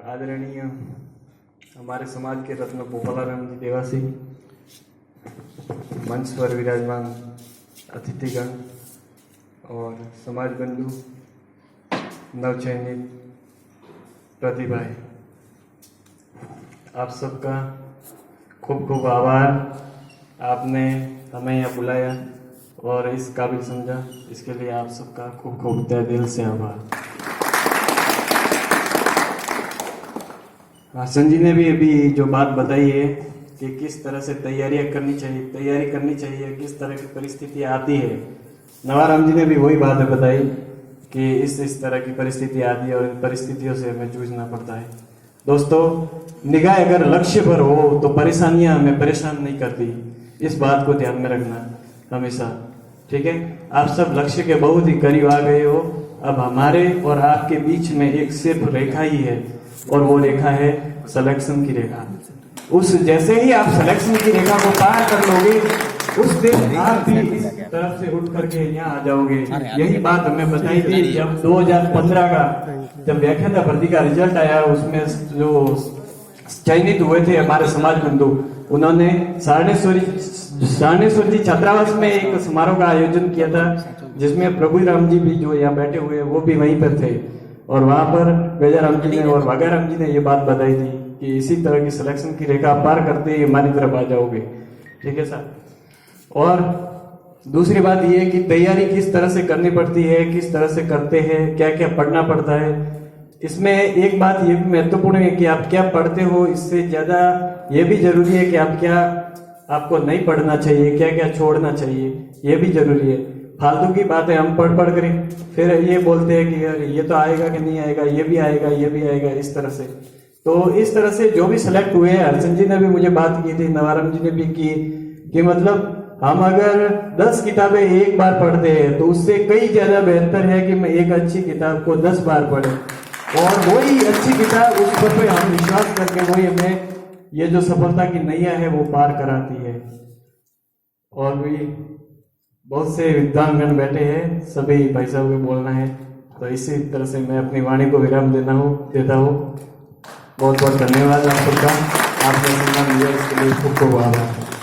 आदरणीय हमारे समाज के रत्न गोपालाराम जी देवासी, मंच पर विराजमान अतिथिगण और समाज बंधु, नवचयनित प्रतिभाएं, आप सबका खूब खूब आभार। आपने हमें यहाँ बुलाया और इस काबिल समझा, इसके लिए आप सबका खूब खूब तहे दिल से आभार। हासन जी ने भी अभी जो बात बताई है कि किस तरह से तैयारी करनी चाहिए, किस तरह की परिस्थिति आती है, नवाराम जी ने भी वही बात बताई कि इस तरह की परिस्थिति आती है और इन परिस्थितियों से हमें जूझना पड़ता है। दोस्तों, निगाह अगर लक्ष्य पर हो तो परेशानियां हमें परेशान नहीं करती, इस बात को ध्यान में रखना हमेशा, ठीक है। आप सब लक्ष्य के बहुत ही करीब आ गए हो। अब हमारे और आपके बीच में एक सिर्फ रेखा ही है और वो रेखा है सिलेक्शन की रेखा। उस जैसे ही आप सिलेक्शन की रेखा को पार कर लोगे, उस दिन आप भी इस तरफ से उठ करके यहाँ आ जाओगे। यही बात हमें बताई थी जब 2015 का जब व्याख्याता भर्ती का रिजल्ट आया, उसमें जो चयनित हुए थे हमारे समाज बंधु, उन्होंने सारणेश्वर जी छात्रावास में एक समारोह का आयोजन किया था, जिसमें प्रभु राम जी भी जो यहाँ बैठे हुए वो भी वहीं पर थे और वहां पर गजाराम जी ने और भागाराम जी ने ये बात बताई थी कि इसी तरह की सिलेक्शन की रेखा पार करते ही हमारी तरफ आ जाओगे, ठीक है सर। और दूसरी बात ये कि तैयारी किस तरह से करनी पड़ती है, किस तरह से करते हैं, क्या क्या पढ़ना पड़ता है। इसमें एक बात ये भी महत्वपूर्ण है कि आप क्या पढ़ते हो, इससे ज्यादा ये भी जरूरी है कि आपको नहीं पढ़ना चाहिए, क्या क्या छोड़ना चाहिए, ये भी जरूरी है। फालतू की बातें हम पढ़ कर फिर ये बोलते हैं कि यार ये तो आएगा कि नहीं आएगा, ये भी आएगा, इस तरह से। तो इस तरह से जो भी सिलेक्ट हुए हैं, हरसन जी ने भी मुझे बात की थी, नवाराम जी ने भी की कि मतलब हम अगर 10 किताबें एक बार पढ़ते हैं तो उससे कई ज्यादा बेहतर है कि मैं एक अच्छी किताब को 10 बार पढ़े और वही अच्छी किताब उस पर हम विश्वास करके वही हमें ये जो सफलता की नैया है वो पार कराती है। और भी बहुत से विद्वानगण बैठे हैं, सभी भाई साहब को बोलना है, तो इसी तरह से मैं अपनी वाणी को विराम देता हूँ। बहुत बहुत धन्यवाद आप सबका, आपने सम्मान दिया, इसके लिए खूब खूब आभार।